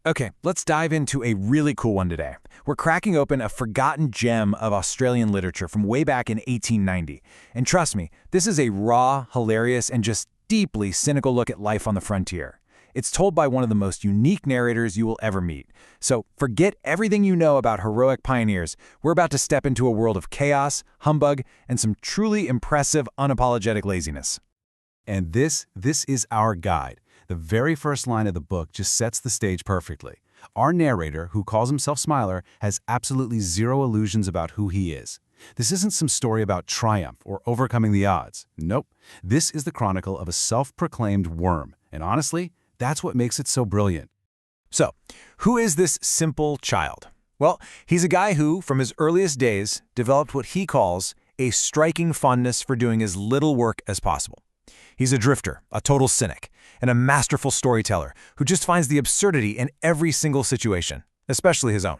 Okay, let's dive into a really cool one today. We're cracking open a forgotten gem of Australian literature from way back in 1890. And trust me, this is a raw, hilarious, and just deeply cynical look at life on the frontier. It's told by one of the most unique narrators you will ever meet. So forget everything you know about heroic pioneers. We're about to step into a world of chaos, humbug, and some truly impressive, unapologetic laziness. And this is our guide. The very first line of the book just sets the stage perfectly. Our narrator, who calls himself Smiler, has absolutely zero illusions about who he is. This isn't some story about triumph or overcoming the odds. Nope. This is the chronicle of a self-proclaimed worm. And honestly, that's what makes it so brilliant. So, who is this simple child? Well, he's a guy who, from his earliest days, developed what he calls a striking fondness for doing as little work as possible. He's a drifter, a total cynic, and a masterful storyteller who just finds the absurdity in every single situation, especially his own.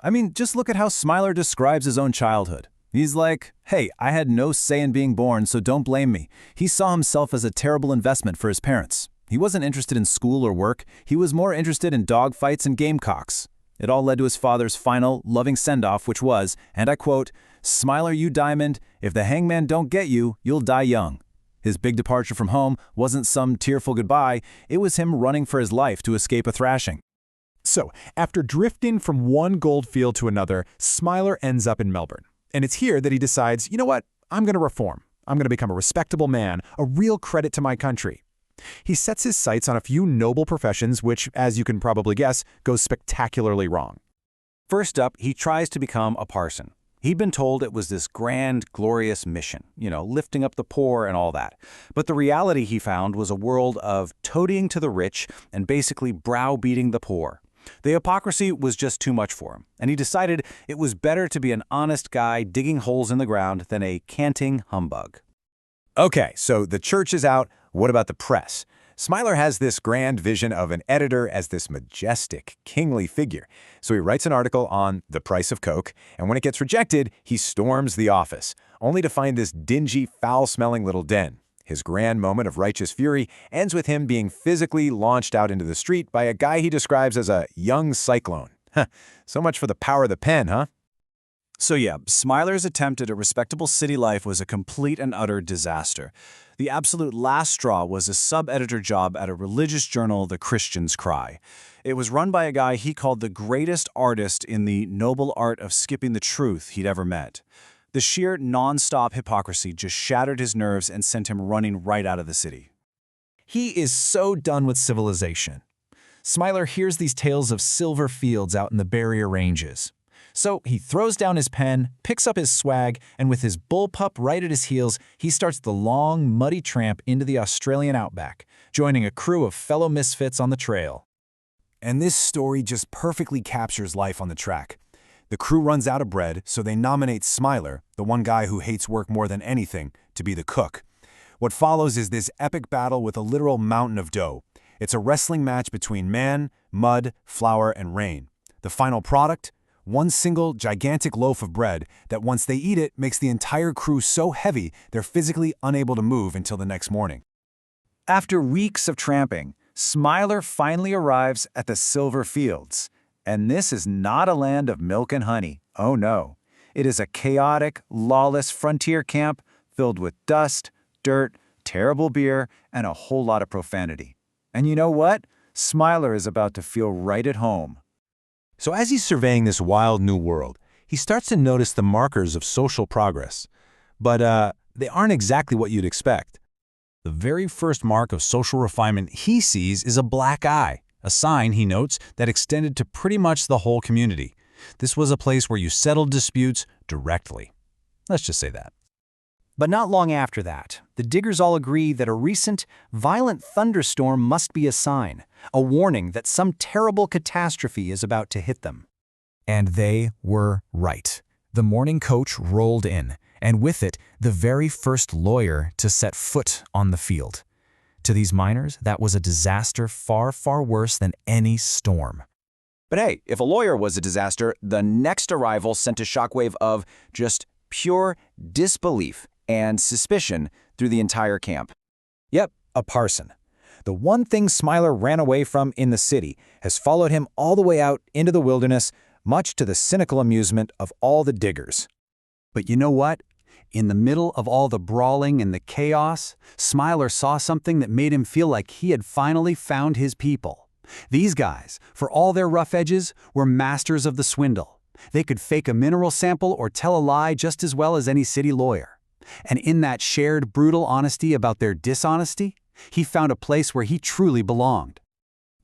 I mean, just look at how Smiler describes his own childhood. He's like, hey, I had no say in being born, so don't blame me. He saw himself as a terrible investment for his parents. He wasn't interested in school or work. He was more interested in dogfights and gamecocks. It all led to his father's final, loving send-off, which was, and I quote, "Smiler, you diamond, if the hangman don't get you, you'll die young." His big departure from home wasn't some tearful goodbye, it was him running for his life to escape a thrashing. So, after drifting from one gold field to another, Smiler ends up in Melbourne. And it's here that he decides, you know what, I'm going to reform. I'm going to become a respectable man, a real credit to my country. He sets his sights on a few noble professions which, as you can probably guess, goes spectacularly wrong. First up, he tries to become a parson. He'd been told it was this grand, glorious mission, lifting up the poor and all that. But the reality he found was a world of toadying to the rich and basically browbeating the poor. The hypocrisy was just too much for him, and he decided it was better to be an honest guy digging holes in the ground than a canting humbug. Okay, so the church is out. What about the press? Smiler has this grand vision of an editor as this majestic, kingly figure. So he writes an article on the price of Coke, and when it gets rejected, he storms the office, only to find this dingy, foul-smelling little den. His grand moment of righteous fury ends with him being physically launched out into the street by a guy he describes as a young cyclone. So much for the power of the pen, huh? So yeah, Smiler's attempt at a respectable city life was a complete and utter disaster. The absolute last straw was a sub-editor job at a religious journal, The Christian's Cry. It was run by a guy he called the greatest artist in the noble art of skipping the truth he'd ever met. The sheer non-stop hypocrisy just shattered his nerves and sent him running right out of the city. He is so done with civilization. Smiler hears these tales of silver fields out in the barrier ranges. So he throws down his pen, picks up his swag, and with his bullpup right at his heels, he starts the long, muddy tramp into the Australian outback, joining a crew of fellow misfits on the trail. And this story just perfectly captures life on the track. The crew runs out of bread, so they nominate Smiler, the one guy who hates work more than anything, to be the cook. What follows is this epic battle with a literal mountain of dough. It's a wrestling match between man, mud, flour, and rain. The final product? One single, gigantic loaf of bread that once they eat it makes the entire crew so heavy they're physically unable to move until the next morning. After weeks of tramping, Smiler finally arrives at the Silver Fields. And this is not a land of milk and honey. Oh no. It is a chaotic, lawless frontier camp filled with dust, dirt, terrible beer, and a whole lot of profanity. And you know what? Smiler is about to feel right at home. So as he's surveying this wild new world, he starts to notice the markers of social progress. But they aren't exactly what you'd expect. The very first mark of social refinement he sees is a black eye, a sign, he notes, that extended to pretty much the whole community. This was a place where you settled disputes directly. Let's just say that. But not long after that, the diggers all agree that a recent, violent thunderstorm must be a sign, a warning that some terrible catastrophe is about to hit them. And they were right. The morning coach rolled in, and with it, the very first lawyer to set foot on the field. To these miners, that was a disaster far, far worse than any storm. But hey, if a lawyer was a disaster, the next arrival sent a shockwave of just pure disbelief and suspicion through the entire camp. Yep, a parson. The one thing Smiler ran away from in the city has followed him all the way out into the wilderness, much to the cynical amusement of all the diggers. But you know what? In the middle of all the brawling and the chaos, Smiler saw something that made him feel like he had finally found his people. These guys, for all their rough edges, were masters of the swindle. They could fake a mineral sample or tell a lie just as well as any city lawyer. And in that shared brutal honesty about their dishonesty, he found a place where he truly belonged.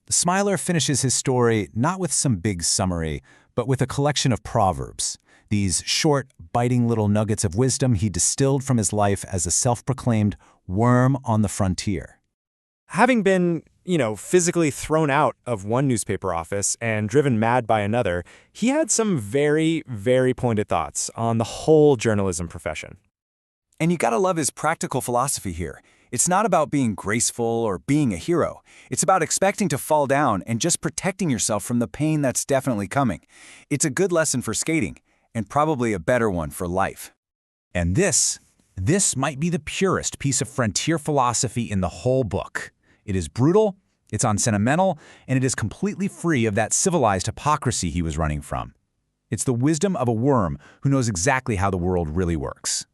Smiler finishes his story not with some big summary, but with a collection of proverbs. These short, biting little nuggets of wisdom he distilled from his life as a self-proclaimed worm on the frontier. Having been, physically thrown out of one newspaper office and driven mad by another, he had some very, very pointed thoughts on the whole journalism profession. And you gotta love his practical philosophy here. It's not about being graceful or being a hero. It's about expecting to fall down and just protecting yourself from the pain that's definitely coming. It's a good lesson for skating, and probably a better one for life. And this might be the purest piece of frontier philosophy in the whole book. It is brutal, it's unsentimental, and it is completely free of that civilized hypocrisy he was running from. It's the wisdom of a worm who knows exactly how the world really works.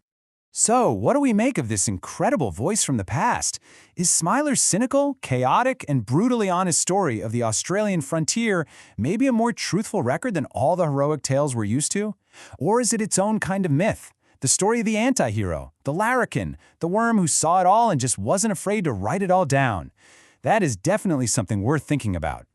So, what do we make of this incredible voice from the past? Is Smiler's cynical, chaotic, and brutally honest story of the Australian frontier maybe a more truthful record than all the heroic tales we're used to? Or is it its own kind of myth? The story of the anti-hero, the larrikin, the worm who saw it all and just wasn't afraid to write it all down. That is definitely something worth thinking about.